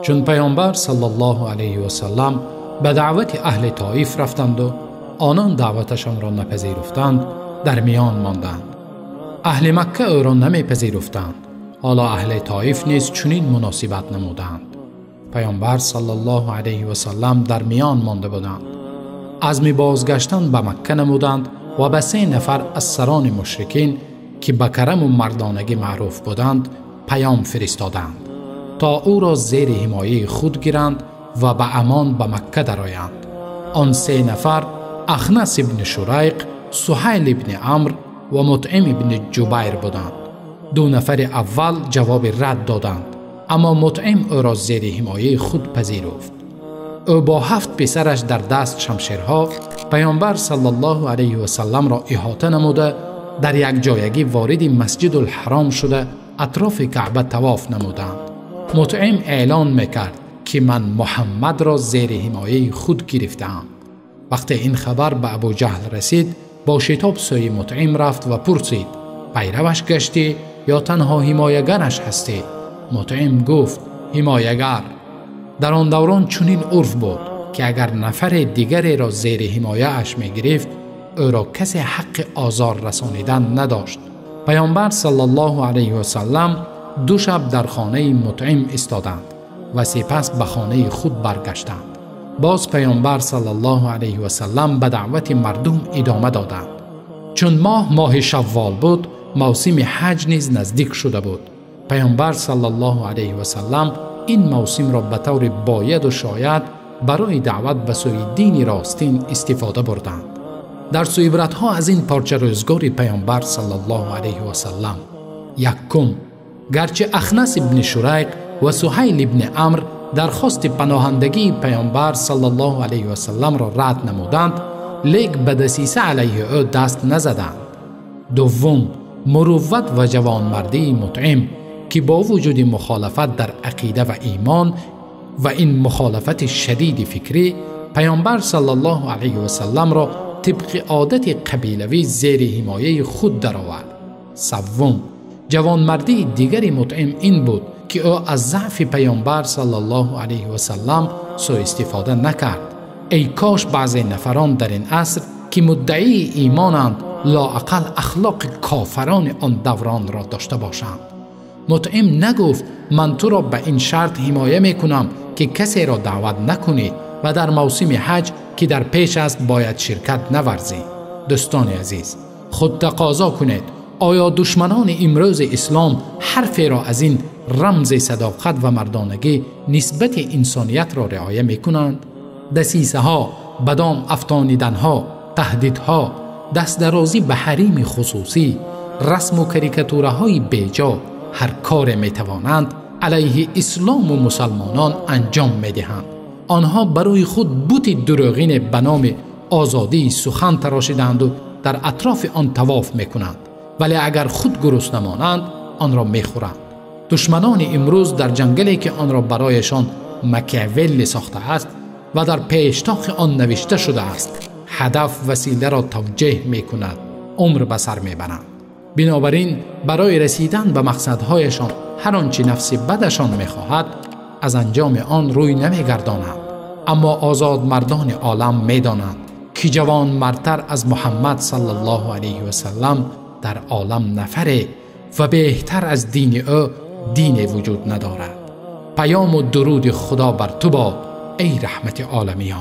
چون پیامبر صلی الله علیه و سلم به دعوت اهل طائف رفتند و آنان دعوتشان را نپذیرفتند، در میان ماندند. اهل مکه او را نمیپذیرفتند. حالا اهل طائف نیز چنین مناسبت نمودند. پیامبر صلی الله علیه و سلم در میان مانده بودند. عزم بازگشتن به مکه نمودند و به 3 نفر از سران مشرکین که به کرم و مردانگی معروف بودند پیام فرستادند تا او را زیر حمایه خود گیرند و به امان به مکه درآیند. آن 3 نفر اخنس ابن شریق، سهیل ابن عمرو و مطعم ابن جبیر بودند. 2 نفر اول جواب رد دادند، اما مطعم او را زیر حمایه خود پذیرفت. او با 7 پسرش در دست شمشیرها پیامبر صلی الله علیه و سلم را احاطه نموده در یک جایگی وارد مسجد الحرام شده اطراف کعبه طواف نمودند. مطعم اعلان میکرد که من محمد را زیر حمایه خود گرفتم. وقتی این خبر به ابو جهل رسید، با شتاب سوی مطعم رفت و پرسید: پیروش گشتی یا تنها حمایه‌گرش هستی؟ مطعم گفت: حمایه‌گر. در آن دوران چنین عرف بود که اگر نفر دیگری را زیر حمایه اش می گرفت، او را کسی حق آزار رسانیدن نداشت. پیامبر صلی الله علیه و سلم 2 شب در خانه مطعم ایستادند و سپس به خانه خود برگشتند. باز پیامبر صلی الله علیه و سلم به دعوت مردم ادامه دادند. چون ماه شوال بود، موسم حج نیز نزدیک شده بود. پیامبر صلی الله علیه و سلم این موسم را به طور باید و شاید برای دعوت به سوی دین راستین استفاده بردند. درس و عبرت‌ها از این پارچه روزگار پیامبر صلی الله علیه و سلم: 1. گرچه اخنس ابن شریق و سهیل ابن عمرو درخواست پناهندگی پیامبر صلی الله علیه و سلم را رد نمودند، لیک به دسیسه علیه او دست نزدند. 2. مروت و جوانمردی مطعم که با وجود مخالفت در عقیده و ایمان و این مخالفت شدید فکری، پیامبر صلی الله علیه و سلم را طبق عادت قبیلوی زیر حمایه خود درآورد. 3. جوانمردی دیگری مطعم این بود که او از ضعف پیامبر صلی الله علیه و سلم سوء استفاده نکرد. ای کاش بعضی نفران در این عصر که مدعی ایمانند لااقل اخلاق کافران آن دوران را داشته باشند. مطعم نگفت: من تو را به این شرط حمایه میکنم که کسی را دعوت نکنید و در موسم حج که در پیش است باید شرکت نورزید. دوستان عزیز، خود تقاضا کنید: آیا دشمنان امروز اسلام حرفی را از این رمز صداقت و مردانگی نسبت انسانیت را رعایت میکنند؟ دسیسه ها، بدام افطانیدن ها، تهدیدها، دست درازی به حریم خصوصی، رسم و کریکاتوره های بیجا، هر کار میتوانند علیه اسلام و مسلمانان انجام میدهند. آنها برای خود بت دروغین به نام آزادی سخن تراشیدند و در اطراف آن طواف میکنند، ولی اگر خود گرسنه مانند آن را میخورند. دشمنان امروز در جنگلی که آن را برایشان مکیاولی ساخته است و در پیشتاخ آن نوشته شده است هدف وسیله را توجیه میکند، عمر به سر میبرند. بنابراین برای رسیدن به مقصدهایشان هر آنچه نفس بدشان میخواهد از انجام آن روی نمیگردانند. اما آزاد مردان عالم میدانند که جوان مردتر از محمد صلی الله علیه و سلم در عالم نفره و بهتر از دین او دین وجود ندارد. پیام و درود خدا بر تو باد ای رحمت عالمیان.